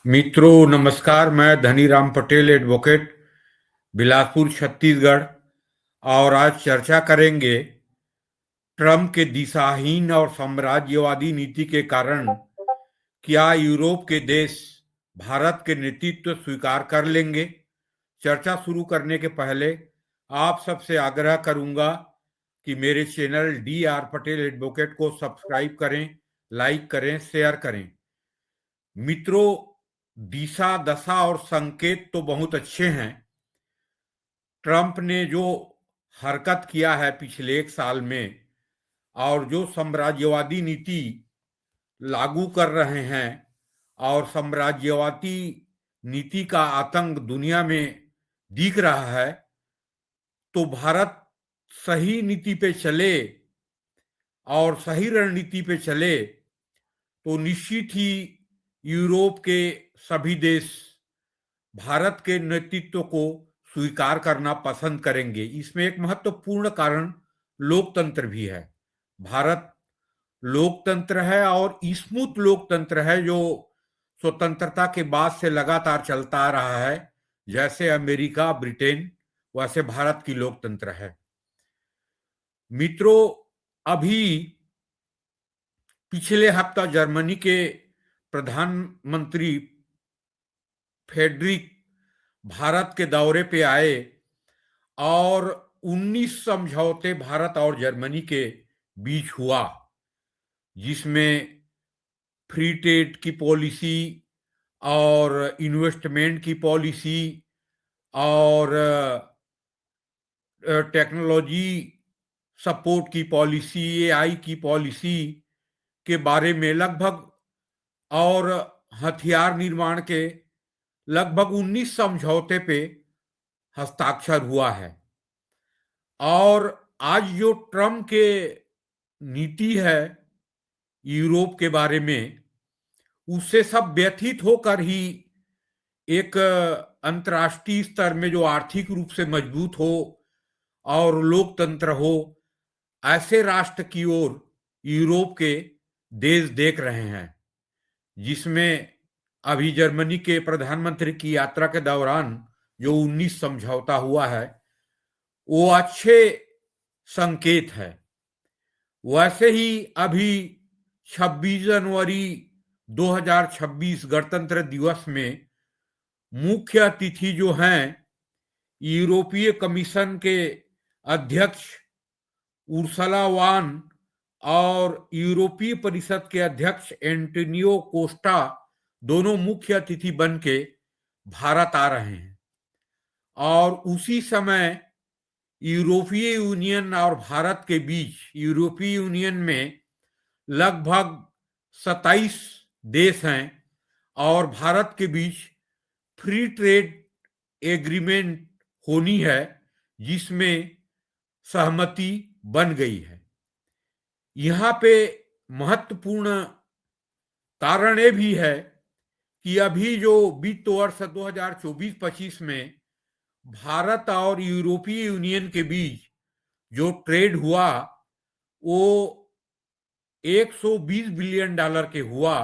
मित्रों नमस्कार। मैं धनीराम पटेल एडवोकेट, बिलासपुर छत्तीसगढ़। और आज चर्चा करेंगे ट्रम्प के दिशाहीन और साम्राज्यवादी नीति के कारण क्या यूरोप के देश भारत के नेतृत्व स्वीकार कर लेंगे। चर्चा शुरू करने के पहले आप सबसे आग्रह करूंगा कि मेरे चैनल DR पटेल एडवोकेट को सब्सक्राइब करें, लाइक करें, शेयर करें। मित्रों, दिशा दशा और संकेत तो बहुत अच्छे हैं। ट्रंप ने जो हरकत किया है पिछले एक साल में और जो साम्राज्यवादी नीति लागू कर रहे हैं और साम्राज्यवादी नीति का आतंक दुनिया में दिख रहा है, तो भारत सही नीति पे चले और सही रणनीति पे चले तो निश्चित ही यूरोप के सभी देश भारत के नेतृत्व को स्वीकार करना पसंद करेंगे। इसमें एक महत्वपूर्ण कारण लोकतंत्र भी है। भारत लोकतंत्र है और स्मूथ लोकतंत्र है जो स्वतंत्रता के बाद से लगातार चलता आ रहा है। जैसे अमेरिका, ब्रिटेन, वैसे भारत की लोकतंत्र है। मित्रों, अभी पिछले हफ्ता जर्मनी के प्रधानमंत्री फ्रेडरिक भारत के दौरे पे आए और 19 समझौते भारत और जर्मनी के बीच हुआ, जिसमें फ्री ट्रेड की पॉलिसी और इन्वेस्टमेंट की पॉलिसी और टेक्नोलॉजी सपोर्ट की पॉलिसी, AI की पॉलिसी के बारे में लगभग और हथियार निर्माण के लगभग 19 समझौते पे हस्ताक्षर हुआ है। और आज जो ट्रम्प के नीति है यूरोप के बारे में, उससे सब व्यथित होकर ही एक अंतर्राष्ट्रीय स्तर में जो आर्थिक रूप से मजबूत हो और लोकतंत्र हो, ऐसे राष्ट्र की ओर यूरोप के देश देख रहे हैं, जिसमें अभी जर्मनी के प्रधानमंत्री की यात्रा के दौरान जो 19 समझौता हुआ है वो अच्छे संकेत है। वैसे ही अभी 26 जनवरी 2026 गणतंत्र दिवस में मुख्य अतिथि जो हैं यूरोपीय कमीशन के अध्यक्ष उर्सुला वॉन और यूरोपीय परिषद के अध्यक्ष एंटोनियो कोस्टा दोनों मुख्य अतिथि बन के भारत आ रहे हैं। और उसी समय यूरोपीय यूनियन और भारत के बीच, यूरोपीय यूनियन में लगभग 27 देश हैं और भारत के बीच फ्री ट्रेड एग्रीमेंट होनी है, जिसमें सहमति बन गई है। यहाँ पे महत्वपूर्ण कारण ये भी है कि अभी जो वित्त वर्ष 2024-25 में भारत और यूरोपीय यूनियन के बीच जो ट्रेड हुआ वो 120 बिलियन डॉलर के हुआ,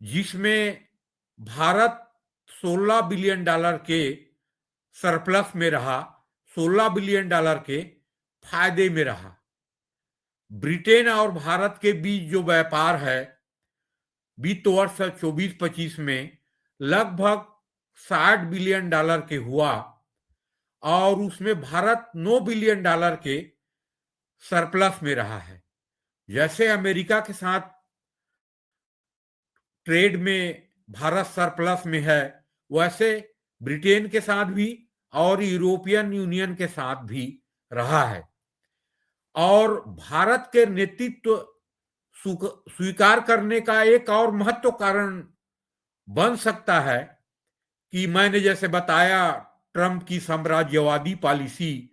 जिसमें भारत 16 बिलियन डॉलर के सरप्लस में रहा, 16 बिलियन डॉलर के फायदे में रहा। ब्रिटेन और भारत के बीच जो व्यापार है वित्त वर्ष 24-25 में लगभग 60 बिलियन डॉलर के हुआ और उसमें भारत 9 बिलियन डॉलर के सरप्लस में रहा है। जैसे अमेरिका के साथ ट्रेड में भारत सरप्लस में है, वैसे ब्रिटेन के साथ भी और यूरोपियन यूनियन के साथ भी रहा है। और भारत के नेतृत्व स्वीकार करने का एक और महत्व कारण बन सकता है कि मैंने जैसे बताया ट्रंप की साम्राज्यवादी पॉलिसी,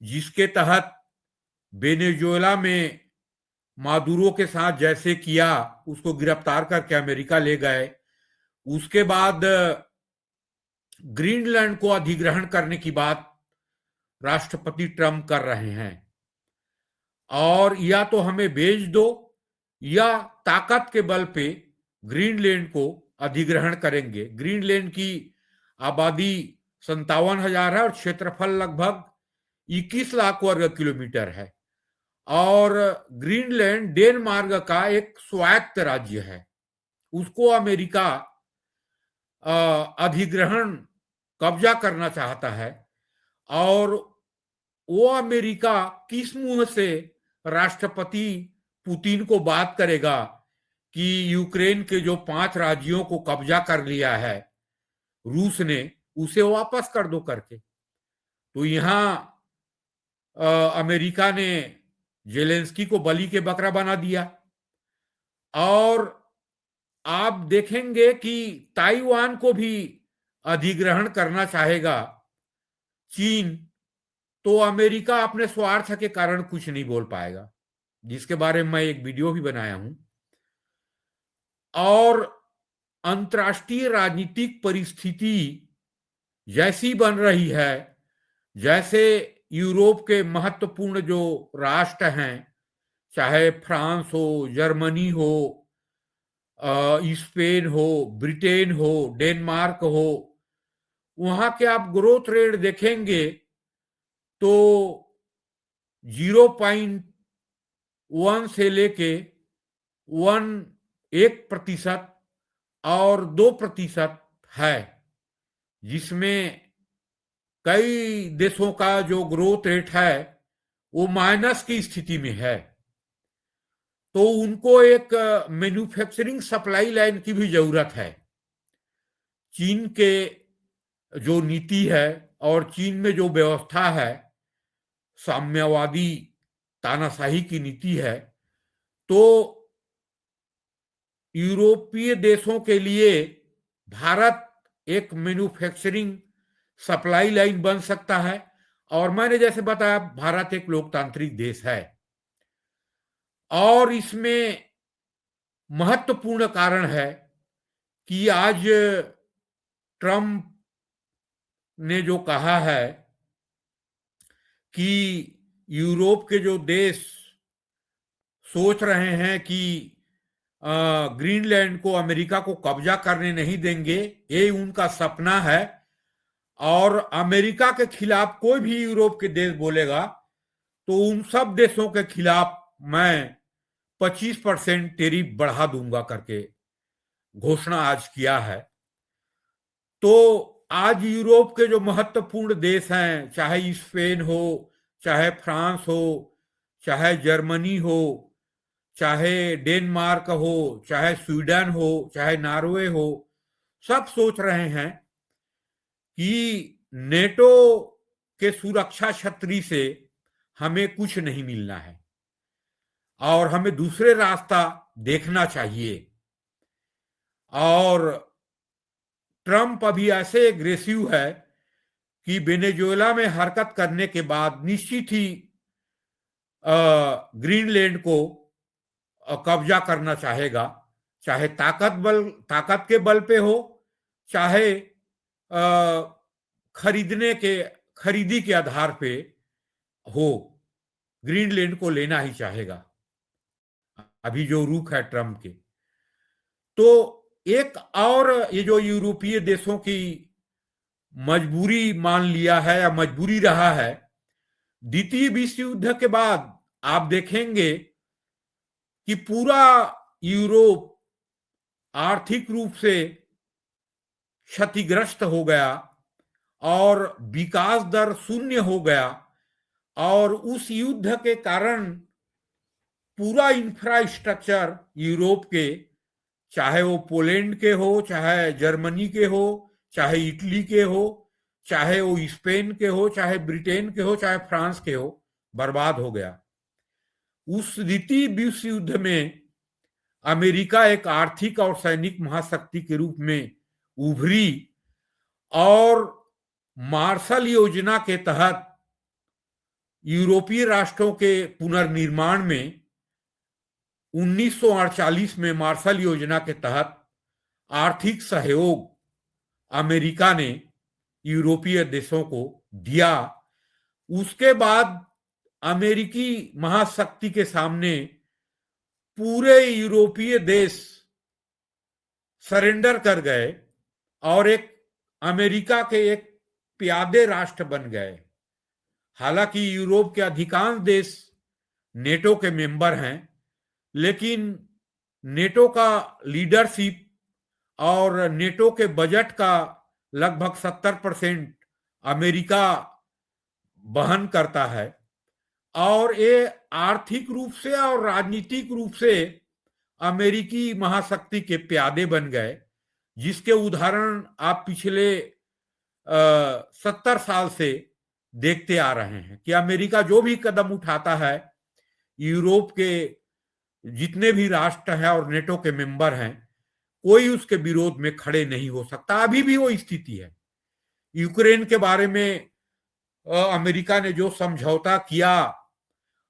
जिसके तहत वेनेजुएला में मादुरो के साथ जैसे किया, उसको गिरफ्तार करके अमेरिका ले गए। उसके बाद ग्रीनलैंड को अधिग्रहण करने की बात राष्ट्रपति ट्रंप कर रहे हैं और या तो हमें भेज दो या ताकत के बल पे ग्रीनलैंड को अधिग्रहण करेंगे। ग्रीनलैंड की आबादी 57,000 है और क्षेत्रफल लगभग 21 लाख वर्ग किलोमीटर है। और ग्रीनलैंड डेनमार्क का एक स्वायत्त राज्य है, उसको अमेरिका अधिग्रहण कब्जा करना चाहता है। और वो अमेरिका किस मुंह से राष्ट्रपति पुतिन को बात करेगा कि यूक्रेन के जो 5 राज्यों को कब्जा कर लिया है रूस ने, उसे वापस कर दो करके। तो यहां अमेरिका ने जेलेंस्की को बलि के बकरा बना दिया। और आप देखेंगे कि ताइवान को भी अधिग्रहण करना चाहेगा चीन, तो अमेरिका अपने स्वार्थ के कारण कुछ नहीं बोल पाएगा, जिसके बारे में मैं एक वीडियो भी बनाया हूं। और अंतर्राष्ट्रीय राजनीतिक परिस्थिति जैसी बन रही है, जैसे यूरोप के महत्वपूर्ण जो राष्ट्र हैं, चाहे फ्रांस हो, जर्मनी हो, स्पेन हो, ब्रिटेन हो, डेनमार्क हो, वहां के आप ग्रोथ रेट देखेंगे तो 0.1 से लेके 1% और 2% है, जिसमें कई देशों का जो ग्रोथ रेट है वो माइनस की स्थिति में है। तो उनको एक मैन्युफैक्चरिंग सप्लाई लाइन की भी जरूरत है। चीन के जो नीति है और चीन में जो व्यवस्था है, साम्यवादी तानाशाही की नीति है, तो यूरोपीय देशों के लिए भारत एक मैन्युफैक्चरिंग सप्लाई लाइन बन सकता है। और मैंने जैसे बताया, भारत एक लोकतांत्रिक देश है। और इसमें महत्वपूर्ण कारण है कि आज ट्रंप ने जो कहा है कि यूरोप के जो देश सोच रहे हैं कि ग्रीनलैंड को अमेरिका को कब्जा करने नहीं देंगे, ये उनका सपना है। और अमेरिका के खिलाफ कोई भी यूरोप के देश बोलेगा तो उन सब देशों के खिलाफ मैं 25% टैरिफ बढ़ा दूंगा करके घोषणा आज किया है। तो आज यूरोप के जो महत्वपूर्ण देश हैं, चाहे स्पेन हो, चाहे फ्रांस हो, चाहे जर्मनी हो, चाहे डेनमार्क हो, चाहे स्वीडन हो, चाहे नॉर्वे हो, सब सोच रहे हैं कि नेटो के सुरक्षा छतरी से हमें कुछ नहीं मिलना है और हमें दूसरे रास्ता देखना चाहिए। और ट्रंप अभी ऐसे एग्रेसिव है कि वेनेजुएला में हरकत करने के बाद निश्चित ही ग्रीनलैंड को कब्जा करना चाहेगा, चाहे ताकत के बल पे हो, चाहे खरीदी के आधार पे हो, ग्रीनलैंड को लेना ही चाहेगा अभी जो रुख है ट्रंप के। तो एक और ये जो यूरोपीय देशों की मजबूरी मान लिया है या मजबूरी रहा है, द्वितीय विश्व युद्ध के बाद आप देखेंगे कि पूरा यूरोप आर्थिक रूप से क्षतिग्रस्त हो गया और विकास दर शून्य हो गया। और उस युद्ध के कारण पूरा इंफ्रास्ट्रक्चर यूरोप के, चाहे वो पोलैंड के हो, चाहे जर्मनी के हो, चाहे इटली के हो, चाहे वो स्पेन के हो, चाहे ब्रिटेन के हो, चाहे फ्रांस के हो, बर्बाद हो गया। उस द्वितीय विश्व युद्ध में अमेरिका एक आर्थिक और सैनिक महाशक्ति के रूप में उभरी और मार्शल योजना के तहत यूरोपीय राष्ट्रों के पुनर्निर्माण में 1948 में मार्शल योजना के तहत आर्थिक सहयोग अमेरिका ने यूरोपीय देशों को दिया। उसके बाद अमेरिकी महाशक्ति के सामने पूरे यूरोपीय देश सरेंडर कर गए और एक अमेरिका के एक प्यादे राष्ट्र बन गए। हालांकि यूरोप के अधिकांश देश नेटो के मेंबर हैं, लेकिन नेटो का लीडरशिप और नेटो के बजट का लगभग 70% अमेरिका वहन करता है, और ये आर्थिक रूप से और राजनीतिक रूप से अमेरिकी महाशक्ति के प्यादे बन गए, जिसके उदाहरण आप पिछले 70 साल से देखते आ रहे हैं कि अमेरिका जो भी कदम उठाता है, यूरोप के जितने भी राष्ट्र हैं और नेटो के मेंबर हैं, कोई उसके विरोध में खड़े नहीं हो सकता। अभी भी वो स्थिति है। यूक्रेन के बारे में अमेरिका ने जो समझौता किया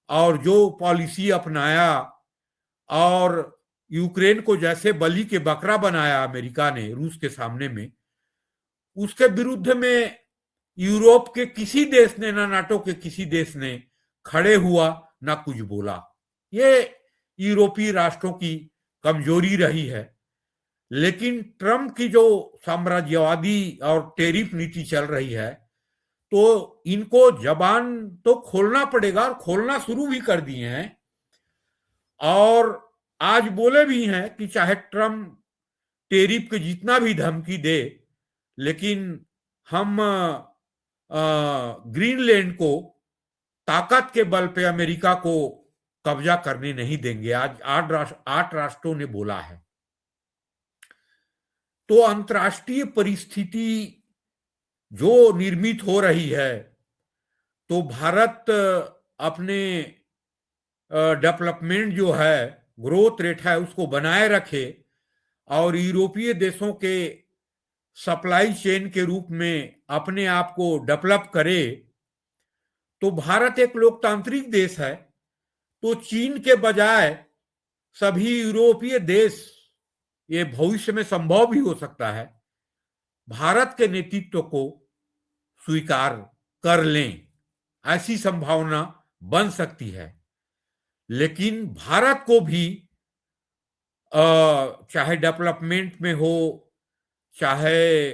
और जो पॉलिसी अपनाया, और यूक्रेन को जैसे बलि के बकरा बनाया अमेरिका ने रूस के सामने में, उसके विरुद्ध में यूरोप के किसी देश ने, ना नाटो के किसी देश ने खड़े हुआ, ना कुछ बोला। ये यूरोपीय राष्ट्रों की कमजोरी रही है। लेकिन ट्रम्प की जो साम्राज्यवादी और टेरिफ नीति चल रही है, तो इनको जबान तो खोलना पड़ेगा, और खोलना शुरू भी कर दिए हैं, और आज बोले भी हैं कि चाहे ट्रम्प टेरिफ के जितना भी धमकी दे, लेकिन हम ग्रीनलैंड को ताकत के बल पे अमेरिका को कब्जा करने नहीं देंगे। आज 8 राष्ट्रों ने बोला है। तो अंतर्राष्ट्रीय परिस्थिति जो निर्मित हो रही है, तो भारत अपने डेवलपमेंट जो है, ग्रोथ रेट है, उसको बनाए रखे, और यूरोपीय देशों के सप्लाई चेन के रूप में अपने आप को डेवलप करे। तो भारत एक लोकतांत्रिक देश है, तो चीन के बजाय सभी यूरोपीय देश, ये भविष्य में संभव भी हो सकता है, भारत के नेतृत्व को स्वीकार कर लें। ऐसी संभावना बन सकती है। लेकिन भारत को भी चाहे डेवलपमेंट में हो, चाहे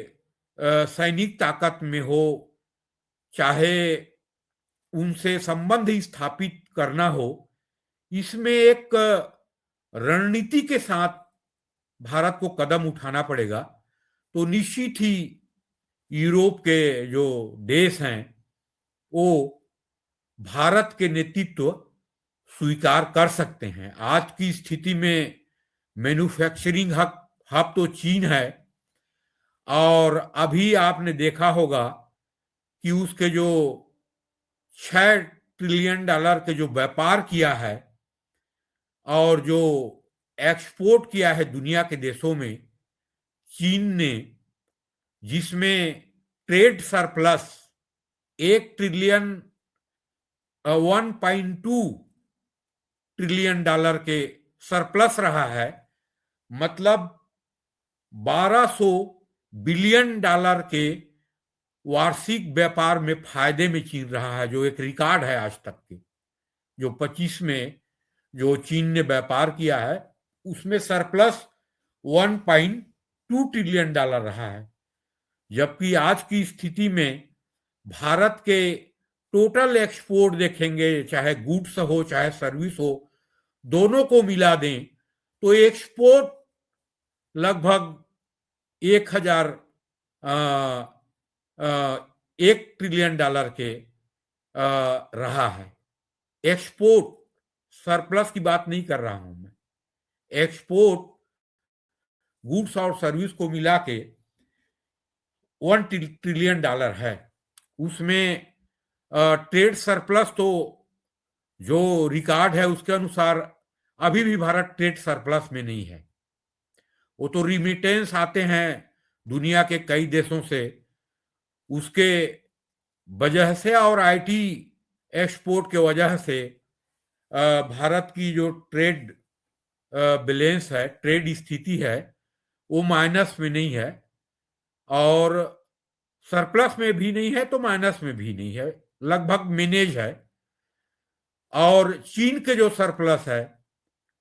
सैनिक ताकत में हो, चाहे उनसे संबंध स्थापित करना हो, इसमें एक रणनीति के साथ भारत को कदम उठाना पड़ेगा। तो निश्चित ही यूरोप के जो देश हैं, वो भारत के नेतृत्व स्वीकार कर सकते हैं। आज की स्थिति में मैन्युफैक्चरिंग हब तो चीन है, और अभी आपने देखा होगा कि उसके जो $6 ट्रिलियन के जो व्यापार किया है और जो एक्सपोर्ट किया है दुनिया के देशों में चीन ने, जिसमें ट्रेड सरप्लस 1.2 ट्रिलियन के सरप्लस रहा है, मतलब 1200 बिलियन के वार्षिक व्यापार में फायदे में चीन रहा है, जो एक रिकॉर्ड है आज तक के। जो 25 में जो चीन ने व्यापार किया है, उसमें सरप्लस 1.2 ट्रिलियन रहा है। जबकि आज की स्थिति में भारत के टोटल एक्सपोर्ट देखेंगे, चाहे गुड्स हो चाहे सर्विस हो, दोनों को मिला दें तो एक्सपोर्ट लगभग 1 ट्रिलियन के रहा है। एक्सपोर्ट, सरप्लस की बात नहीं कर रहा हूं मैं। एक्सपोर्ट गुड्स और सर्विस को मिला के 1 ट्रिलियन है। उसमें ट्रेड सरप्लस तो जो रिकॉर्ड है उसके अनुसार अभी भी भारत ट्रेड सरप्लस में नहीं है। वो तो रिमिटेंस आते हैं दुनिया के कई देशों से, उसके वजह से और आईटी एक्सपोर्ट के वजह से भारत की जो ट्रेड बैलेंस है, ट्रेड स्थिति है, वो माइनस में नहीं है, और सरप्लस में भी नहीं है तो माइनस में भी नहीं है, लगभग मैनेज है। और चीन के जो सरप्लस है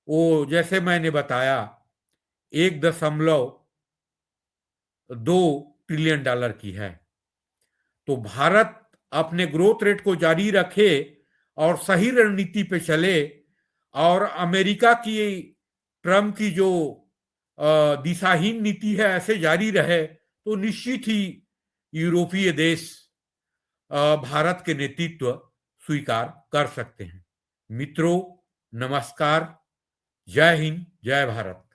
वो, जैसे मैंने बताया, 1.2 $2 ट्रिलियन की है। तो भारत अपने ग्रोथ रेट को जारी रखे और सही रणनीति पे चले और अमेरिका की ट्रम्प की जो दिशाहीन नीति है ऐसे जारी रहे तो निश्चित ही यूरोपीय देश भारत के नेतृत्व स्वीकार कर सकते हैं। मित्रों, नमस्कार। जय हिंद, जय भारत।